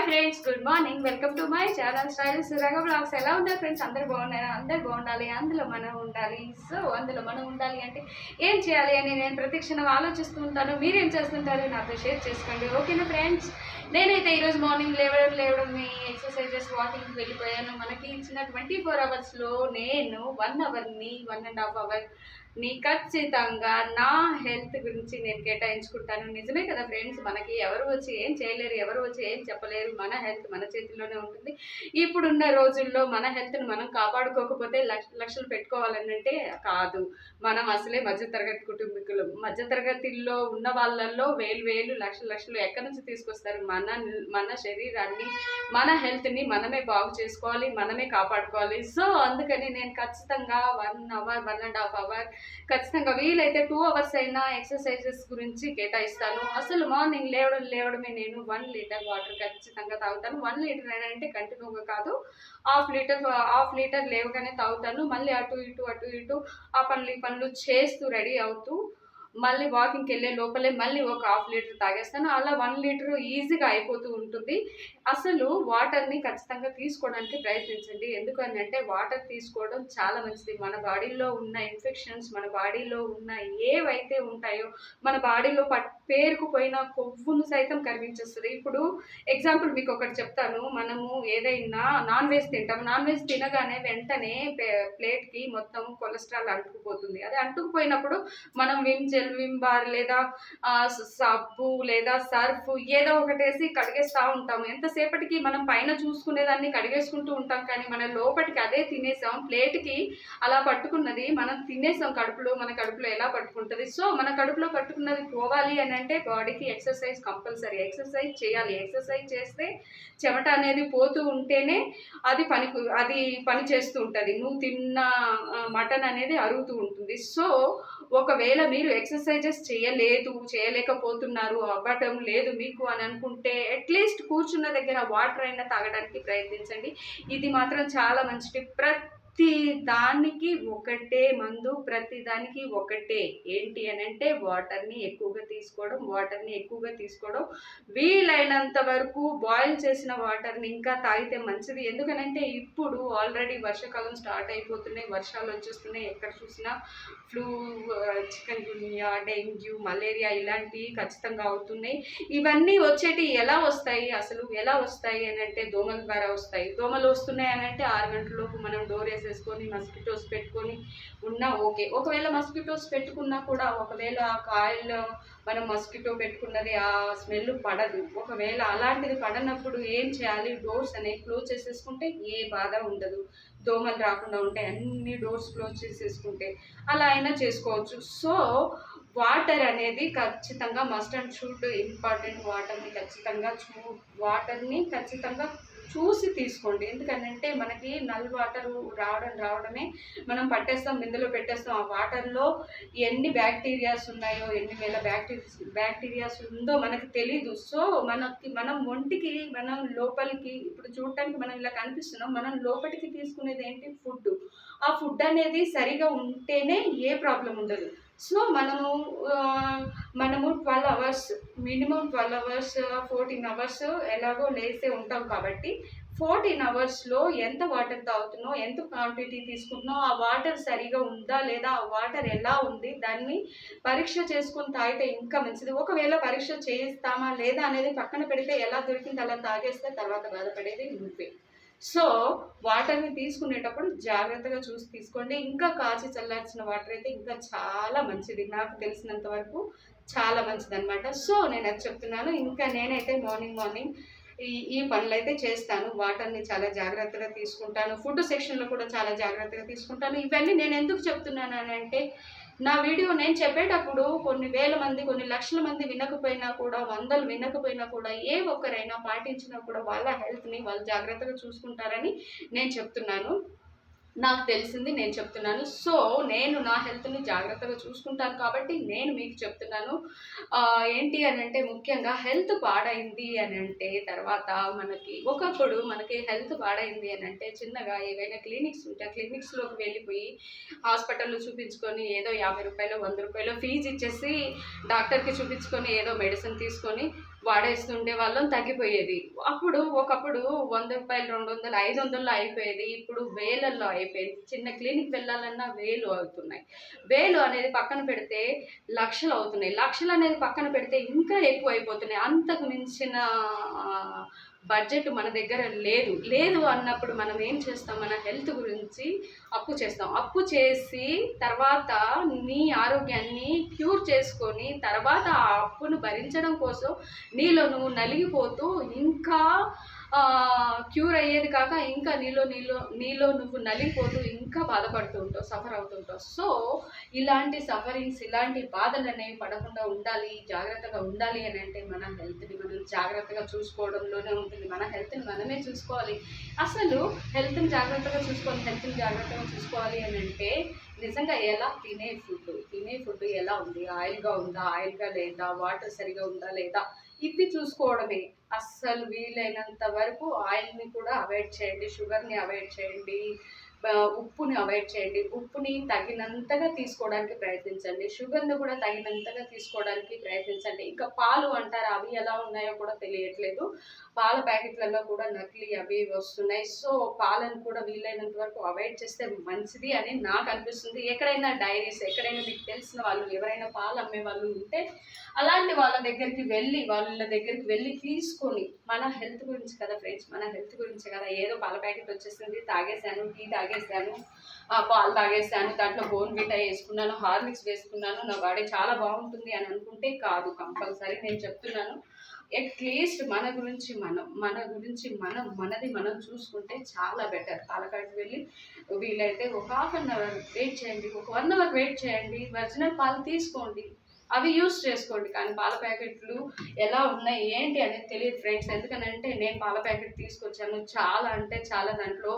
Friends, good morning. Welcome to my channel style Suraga blogs. ఎలా ఉన్నారు friends? అందరు బాగున్నారా? అందరు బాగుండాలి, అందులో మనం ఉండాలి. సో అందులో మనం ఉండాలి అంటే ఏం చేయాలి అని నేను ప్రతిక్షణం ఆలోచిస్తూ ఉంటాను. మీరేం చేస్తుంటారు నాతో షేర్ చేసుకోండి, ఓకేనా ఫ్రెండ్స్? నేనైతే ఈరోజు మార్నింగ్ లేవడం ఎక్సర్సైజెస్ వాకింగ్కి వెళ్ళిపోయాను. మనకి ఇచ్చిన 24 అవర్స్లో నేను 1 అవర్ని 1.5 అవర్ని ఖచ్చితంగా నా హెల్త్ గురించి నేను కేటాయించుకుంటాను. నిజమే కదా ఫ్రెండ్స్, మనకి ఎవరు వచ్చి ఏం చేయలేరు, ఎవరు వచ్చి ఏం చెప్పలేరు. మన హెల్త్ మన చేతిలోనే ఉంటుంది. ఇప్పుడున్న రోజుల్లో మన హెల్త్ని మనం కాపాడుకోకపోతే లక్షలు పెట్టుకోవాలనంటే కాదు. మనం అసలే మధ్యతరగతి కుటుంబీకులు. మధ్యతరగతిలో ఉన్న వాళ్ళల్లో వేలు లక్షలు ఎక్కడి నుంచి తీసుకొస్తారు? మన శరీరాన్ని, మన హెల్త్ని మనమే బాగు చేసుకోవాలి, మనమే కాపాడుకోవాలి. సో అందుకని నేను ఖచ్చితంగా 1 అవర్ 1.5 అవర్ ఖచ్చితంగా వీలైతే 2 అవర్స్ అయినా ఎక్సర్సైజెస్ గురించి కేటాయిస్తాను. అసలు మార్నింగ్ లేవడమే నేను 1 లీటర్ వాటర్ ఖచ్చితంగా తాగుతాను. 1 లీటర్ అంటే కంటిన్యూగా కాదు, హాఫ్ లీటర్ లేవగానే తాగుతాను. మళ్ళీ అటు ఇటు ఆ పనులు చేస్తూ రెడీ అవుతూ మళ్ళీ వాకింగ్కి వెళ్ళే లోపలే మళ్ళీ ఒక హాఫ్ లీటర్ తాగేస్తాను. అలా 1 లీటర్ ఈజీగా అయిపోతూ ఉంటుంది. అసలు వాటర్ని ఖచ్చితంగా తీసుకోవడానికి ప్రయత్నించండి. ఎందుకని అంటే వాటర్ తీసుకోవడం చాలా మంచిది. మన బాడీలో ఉన్న ఇన్ఫెక్షన్స్, మన బాడీలో ఉన్న ఏవైతే ఉంటాయో, మన బాడీలో పేరుకుపోయిన కొవ్వును సైతం కరిగించేస్తుంది. ఇప్పుడు ఎగ్జాంపుల్ మీకు ఒకటి చెప్తాను. మనము ఏదైనా నాన్ వెజ్ తింటాం. నాన్ వెజ్ తినగానే వెంటనే ప్లేట్కి మొత్తం కొలెస్ట్రాల్ అంటుకుపోతుంది. అది అంటుకుపోయినప్పుడు మనం విమ్ బార్ లేదా సబ్బు లేదా సర్ఫ్ ఏదో ఒకటేసి కడిగేస్తూ ఉంటాము. ఎంతసేపటికి మనం పైన చూసుకునేదాన్ని కడిగేసుకుంటూ ఉంటాం, కానీ మన లోపలికి అదే తినేసాం. ప్లేట్కి అలా పట్టుకున్నది మనం తినేసాం. మన కడుపులో ఎలా పట్టుకుంటుంది? సో మన కడుపులో పట్టుకున్నది పోవాలి అని అంటే బాడీకి ఎక్సర్సైజ్ కంపల్సరీ. ఎక్సర్సైజ్ చేయాలి. ఎక్సర్సైజ్ చేస్తే చెమట అనేది పోతూ ఉంటేనే అది పని చేస్తూ ఉంటుంది. నువ్వు తిన్న మటన్ అనేది అరుగుతూ ఉంటుంది. సో ఒకవేళ మీరు ఎక్సర్సైజెస్ చేయలేకపోతున్నారు, అవ్వటం లేదు మీకు అని అనుకుంటే అట్లీస్ట్ కూర్చున్న దగ్గర వాటర్ అయినా తాగడానికి ప్రయత్నించండి. ఇది మాత్రం చాలా మంచి టిప్. ప్రతి దానికి ఒకటే మందు, ప్రతి దానికి ఒకటే ఏంటి అని అంటే వాటర్ని ఎక్కువగా తీసుకోవడం, వీలైనంత వరకు బాయిల్ చేసిన వాటర్ని ఇంకా తాగితే మంచిది. ఎందుకనంటే ఇప్పుడు ఆల్రెడీ వర్షాకాలం స్టార్ట్ అయిపోతున్నాయి, వర్షాలు వచ్చేస్తున్నాయి. ఎక్కడ చూసినా ఫ్లూ, చికెన్ గున్యా, డెంగ్యూ, మలేరియా ఇలాంటివి ఖచ్చితంగా అవుతున్నాయి. ఇవన్నీ వచ్చేటి ఎలా వస్తాయి అని అంటే దోమల ద్వారా వస్తాయి. దోమలు వస్తున్నాయి అని అంటే 6 గంటలలోపు మనం డోర్ వేసేసుకొని మస్కిటోస్ పెట్టుకొని ఉన్నా ఓకే. ఒకవేళ మస్కిటోస్ పెట్టుకున్నా కూడా ఒకవేళ ఆ కాయిల్లో మనం మస్కిటో పెట్టుకున్నది ఆ స్మెల్ పడదు. ఒకవేళ అలాంటిది పడనప్పుడు ఏం చేయాలి? డోర్స్ అనేవి క్లోజ్ చేసేసుకుంటే ఏ బాధ ఉండదు. దోమలు రాకుండా ఉంటాయి అన్ని డోర్స్ క్లోజ్ చేసేసుకుంటే. అలా అయినా చేసుకోవచ్చు. సో వాటర్ అనేది ఖచ్చితంగా మస్ట్ అండ్ షుడ్ ఇంపార్టెంట్. వాటర్ని ఖచ్చితంగా చూసి తీసుకోండి. ఎందుకంటే మనకి నల్ వాటర్ రావడమే మనం పట్టేస్తాం, బిందెలో పెట్టేస్తాం. ఆ వాటర్లో ఎన్ని బ్యాక్టీరియాస్ ఉన్నాయో, ఎన్ని వేల బ్యాక్టీరియాస్ ఉందో మనకు తెలీదు. సో మనం ఒంటికి, మనం లోపలికి, ఇప్పుడు చూడటానికి మనం ఇలా కనిపిస్తున్నాం, మనం లోపలికి తీసుకునేది ఏంటి? ఫుడ్. ఆ ఫుడ్ అనేది సరిగా ఉంటేనే ఏ ప్రాబ్లం ఉండదు. సో మనము 12 అవర్స్, మినిమం 12 అవర్స్, 14 అవర్స్ ఎలాగో లేసే ఉంటాం కాబట్టి 14 అవర్స్లో ఎంత వాటర్ తాగుతున్నావు, ఎంత క్వాంటిటీ తీసుకుంటున్నావు, ఆ వాటర్ సరిగా ఉందా లేదా, ఆ వాటర్ ఎలా ఉంది, దాన్ని పరీక్ష చేసుకొని తాగితే ఇంకా మంచిది. ఒకవేళ పరీక్ష చేస్తామా లేదా అనేది పక్కన పెడితే ఎలా దొరికింది అలా తాగేస్తే తర్వాత బాధపడేది నువ్వే. సో వాటర్ని తీసుకునేటప్పుడు జాగ్రత్తగా చూసి తీసుకోండి. ఇంకా కాచి చల్లార్చిన వాటర్ అయితే ఇంకా చాలా మంచిది. నాకు తెలిసినంత వరకు చాలా మంచిది అనమాట. సో నేను అది చెప్తున్నాను. ఇంకా నేనైతే మార్నింగ్ ఈ పనులు అయితే చేస్తాను. వాటర్ని చాలా జాగ్రత్తగా తీసుకుంటాను. ఫుడ్ సెక్షన్లో కూడా చాలా జాగ్రత్తగా తీసుకుంటాను. ఇవన్నీ నేను ఎందుకు చెప్తున్నాను అని అంటే, నా వీడియో నేను చెప్పేటప్పుడు కొన్ని వేల మంది, కొన్ని లక్షల మంది వినకపోయినా కూడా, వందలు వినకపోయినా కూడా, ఏ ఒక్కరైనా పాటించినా కూడా వాళ్ళ హెల్త్ని వాళ్ళు జాగ్రత్తగా చూసుకుంటారని నేను చెప్తున్నాను. నాకు తెలిసింది నేను చెప్తున్నాను. సో నేను నా హెల్త్ని జాగ్రత్తగా చూసుకుంటాను కాబట్టి నేను మీకు చెప్తున్నాను. ఏంటి అని అంటే ముఖ్యంగా హెల్త్ పాడైంది అని అంటే తర్వాత ఒకప్పుడు మనకి హెల్త్ పాడైంది అని అంటే చిన్నగా ఏవైనా క్లినిక్స్ ఉంటే ఆ క్లినిక్స్లోకి వెళ్ళిపోయి హాస్పిటల్లో చూపించుకొని ఏదో 50 రూపాయలు 100 రూపాయలు ఫీజు ఇచ్చేసి డాక్టర్కి చూపించుకొని ఏదో మెడిసిన్ తీసుకొని వాడేస్తుండే వాళ్ళం, తగ్గిపోయేది. ఒకప్పుడు రూ. 100, 200, 500లో అయిపోయేది. ఇప్పుడు వేలల్లో అయిపోయింది. చిన్న క్లినిక్ వెళ్ళాలన్నా వేలు అవుతున్నాయి. వేలు అనేది పక్కన పెడితే లక్షలు అవుతున్నాయి. లక్షలు అనేది పక్కన పెడితే ఇంకా ఎక్కువ అయిపోతున్నాయి. అంతకు మించిన బడ్జెట్ మన దగ్గర లేదు అన్నప్పుడు మనం ఏం చేస్తాం? మన హెల్త్ గురించి అప్పు చేస్తాం. అప్పు చేసి తర్వాత నీ ఆరోగ్యాన్ని క్యూర్ చేసుకొని తర్వాత ఆ అప్పును భరించడం కోసం నీలో నువ్వు నలిగిపోతూ ఇంకా క్యూర్ అయ్యేది కాక ఇంకా నీలో నువ్వు నలిగిపోతూ ఇంకా బాధపడుతూ ఉంటావు, సఫర్ అవుతుంటావు. సో ఇలాంటి సఫరింగ్స్, ఇలాంటి బాధలు అనేవి పడకుండా ఉండాలి, జాగ్రత్తగా ఉండాలి అని అంటే మన హెల్త్ని మనం జాగ్రత్తగా చూసుకోవడంలోనే ఉంటుంది. మన హెల్త్ని మనమే చూసుకోవాలి. అసలు హెల్త్ని జాగ్రత్తగా చూసుకోవాలి అని అంటే నిజంగా ఎలా తినే ఫుడ్ ఎలా ఉంది, ఆయిల్గా ఉందా, ఆయిల్గా లేదా, వాటర్ సరిగా ఉందా లేదా, ఇవి చూసుకోవడమే. అస్సలు వీలైనంత వరకు ఆయిల్ని కూడా అవాయిడ్ చేయండి, షుగర్ని అవాయిడ్ చేయండి, ఉప్పుని అవాయిడ్ చేయండి. ఉప్పుని తగినంతగా తీసుకోవడానికి ప్రయత్నించండి, షుగర్ని కూడా తగినంతగా తీసుకోవడానికి ప్రయత్నించండి. ఇంకా పాలు అంటారా, అవి ఎలా ఉన్నాయో కూడా తెలియట్లేదు. పాల ప్యాకెట్లలో కూడా నకిలీ అవి వస్తున్నాయి. సో పాలను కూడా వీలైనంత వరకు అవాయిడ్ చేస్తే మంచిది అని నాకు అనిపిస్తుంది. ఎక్కడైనా డైరీస్, ఎక్కడైనా మీకు తెలిసిన వాళ్ళు ఎవరైనా పాలు అమ్మే వాళ్ళు ఉంటే అలాంటి వాళ్ళ దగ్గరికి వెళ్ళి తీసుకొని, మన హెల్త్ గురించి కదా ఫ్రెండ్స్, మన హెల్త్ గురించి కదా. ఏదో పాల ప్యాకెట్ వచ్చేసింది, తాగేసాను, టీ తాగేసాను, పాలు తాగేసాను, దాంట్లో బోర్న్విటా వేసుకున్నాను, హార్లిక్స్ వేసుకున్నాను, నా బాడీ చాలా బాగుంటుంది అని అనుకుంటే కాదు. కంపల్సరీ నేను చెప్తున్నాను, అట్లీస్ట్ మనది మనం చూసుకుంటే చాలా బెటర్. పాలకాడికి వెళ్ళి వీలైతే ఒక హాఫ్ అన్ అవర్ వెయిట్ చేయండి, ఒక 1 అవర్ వెయిట్ చేయండి, ఒరిజినల్ పాలు తీసుకోండి, అవి యూస్ చేసుకోండి. కానీ పాల ప్యాకెట్లు ఎలా ఉన్నాయి ఏంటి అనేది తెలియదు ఫ్రెండ్స్. ఎందుకనంటే నేను పాల ప్యాకెట్ తీసుకొచ్చాను, చాలా అంటే చాలా దాంట్లో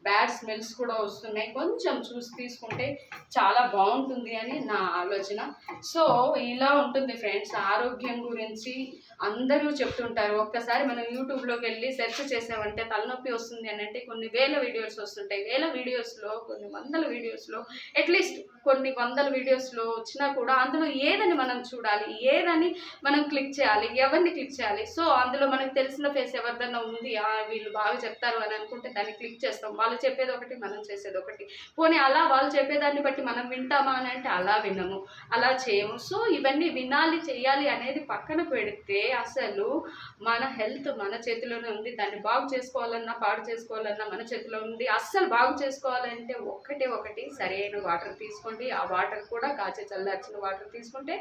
బ్యాడ్ స్మెల్స్ కూడా వస్తున్నాయి. కొంచెం చూసి తీసుకుంటే చాలా బాగుంటుంది అని నా ఆలోచన. సో ఇలా ఉంటుంది ఫ్రెండ్స్. ఆరోగ్యం గురించి అందరూ చెప్తుంటారు. ఒక్కసారి మనం యూట్యూబ్లోకి వెళ్ళి సెర్చ్ చేసామంటే తలనొప్పి వస్తుంది అని అంటే కొన్ని వేల వీడియోస్ వస్తుంటాయి. కొన్ని వందల వీడియోస్లో అట్లీస్ట్ కొన్ని వందల వీడియోస్లో వచ్చినా కూడా అందులో ఏదని మనం చూడాలి, ఏదని మనం క్లిక్ చేయాలి, ఎవరిని క్లిక్ చేయాలి. సో అందులో మనకు తెలిసిన ఫేస్ ఎవరిదన్నా ఉంది, వీళ్ళు బాగా చెప్తారు అని అనుకుంటే దాన్ని క్లిక్ చేస్తాం. వాళ్ళు చెప్పేది ఒకటి, మనం చేసేది ఒకటి. పోనీ అలా వాళ్ళు చెప్పేదాన్ని బట్టి మనం వింటామా అని అంటే అలా వినము, అలా చేయము. సో ఇవన్నీ వినాలి, చేయాలి అనేది పక్కన పెడితే అసలు మన హెల్త్ మన చేతిలోనే ఉంది. దాన్ని బాగు చేసుకోవాలన్నా పాడు చేసుకోవాలన్నా మన చేతిలో ఉంది. అస్సలు బాగు చేసుకోవాలంటే ఒకటి సరైన వాటర్ తీసుకోండి. ఆ వాటర్ కూడా కాచి చల్లార్చిన వాటర్ తీసుకుంటే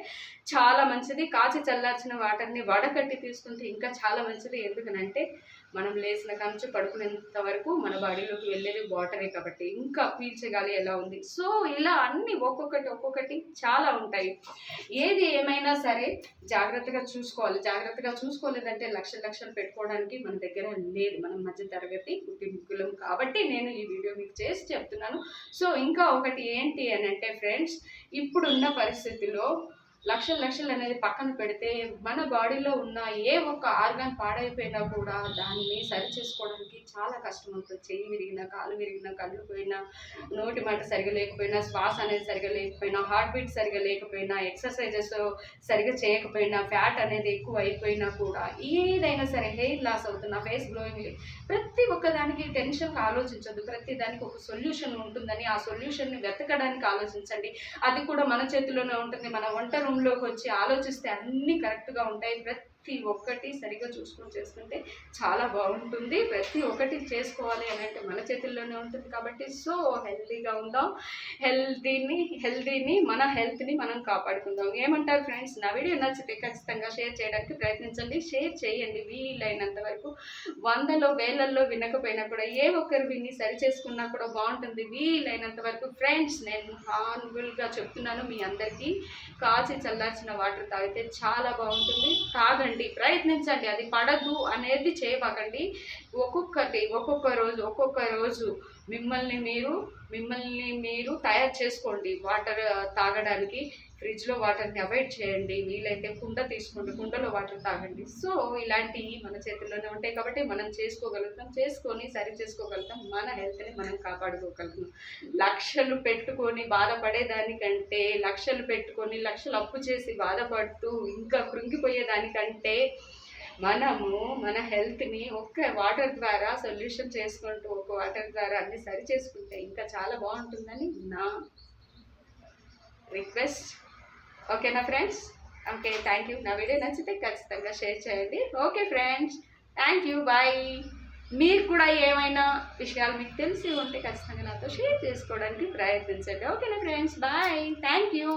చాలా మంచిది. కాచి చల్లార్చిన వాటర్ని వడకట్టి తీసుకుంటే ఇంకా చాలా మంచిది. ఎందుకనంటే మనం లేచిన కంచు పడుకునేంత వరకు మన బాడీలోకి వెళ్ళేది వాటరే కాబట్టి ఇంకా పీల్చగాలి ఎలా ఉంది. సో ఇలా అన్ని ఒక్కొక్కటి చాలా ఉంటాయి. ఏది ఏమైనా సరే జాగ్రత్తగా చూసుకోవాలి. జాగ్రత్తగా చూసుకోలేదంటే లక్షలు పెట్టుకోవడానికి మన దగ్గర లేదు. మనం మధ్య తరగతి కుటుంబీకులం కాబట్టి నేను ఈ వీడియో మీకు చేసి చెప్తున్నాను. సో ఇంకా ఒకటి ఏంటి అని అంటే ఫ్రెండ్స్, ఇప్పుడున్న పరిస్థితిలో లక్షలు అనేది పక్కన పెడితే మన బాడీలో ఉన్న ఏ ఒక్క ఆర్గాన్ పాడైపోయినా కూడా దాన్ని సరి చేసుకోవడానికి చాలా కష్టం అవుతుంది. చెయ్యి విరిగినా, కాలు విరిగినా, కళ్ళు పోయినా, నోటి మాట సరిగా లేకపోయినా, శ్వాస అనేది సరిగా లేకపోయినా, హార్ట్ బీట్ సరిగా లేకపోయినా, ఎక్సర్సైజెస్ సరిగా చేయకపోయినా, ఫ్యాట్ అనేది ఎక్కువ అయిపోయినా కూడా, ఏదైనా సరే, హెయిర్ లాస్ అవుతున్నా, ఫేస్ గ్లోయింగ్, ప్రతి ఒక్కదానికి టెన్షన్గా ఆలోచించద్దు. ప్రతి దానికి ఒక సొల్యూషన్ ఉంటుందని ఆ సొల్యూషన్ని వెతకడానికి ఆలోచించండి. అది కూడా మన చేతిలోనే ఉంటుంది. మన వంట రూమ్లోకి వచ్చి ఆలోచిస్తే అన్నీ కరెక్ట్గా ఉంటాయి. ప్రతి ఒక్కటి సరిగ్గా చూసుకొని చేసుకుంటే చాలా బాగుంటుంది. ప్రతి ఒక్కటి చేసుకోవాలి అని అంటే మన చేతుల్లోనే ఉంటుంది కాబట్టి సో హెల్తీగా ఉందాం. మన హెల్త్ని మనం కాపాడుకుందాం. ఏమంటారు ఫ్రెండ్స్? నా వీడియో నచ్చితే ఖచ్చితంగా షేర్ చేయడానికి ప్రయత్నించండి. షేర్ చేయండి వీలైనంత వరకు. 100లో 1000లో వినకపోయినా కూడా ఏ ఒక్కరు విని సరి చేసుకున్నా కూడా బాగుంటుంది. వీలైనంత వరకు ఫ్రెండ్స్ నేను హార్న్ఫుల్గా చెప్తున్నాను మీ అందరికీ, కాచి చల్లార్చిన వాటర్ తాగితే చాలా బాగుంటుంది. తాగండి, ప్రయత్నించండి. అది పడదు అనేది చేయబాకండి. ఒక్కొక్క రోజు మిమ్మల్ని మీరు తయారు చేసుకోండి వాటర్ తాగడానికి. ఫ్రిడ్జ్లో వాటర్ని అవాయిడ్ చేయండి. వీలైతే కుండ తీసుకోండి, కుండలో వాటర్ తాగండి. సో ఇలాంటివి మన చేతుల్లోనే ఉంటాయి కాబట్టి మనం చేసుకొని సరి చేసుకోగలుగుతాం. మన హెల్త్ని మనం కాపాడుకోగలుగుతాం. లక్షలు పెట్టుకొని బాధపడేదానికంటే, లక్షలు అప్పు చేసి బాధపడుతూ ఇంకా కృంగిపోయేదానికంటే మనము మన హెల్త్ని ఒక్క వాటర్ ద్వారా సొల్యూషన్ చేసుకుంటూ ఒక వాటర్ ద్వారా అన్ని సరి చేసుకుంటే ఇంకా చాలా బాగుంటుందని నా రిక్వెస్ట్. ఓకేనా ఫ్రెండ్స్? Okay, thank you. నా వీడియో నచ్చితే ఖచ్చితంగా షేర్ చేయండి. Okay friends, thank you, bye. మీకు కూడా ఏమైనా విషయాలు మీకు తెలిసి ఉంటే ఖచ్చితంగా నాతో షేర్ చేసుకోవడానికి ప్రయత్నించండి. ఓకేనా ఫ్రెండ్స్? Bye, thank you.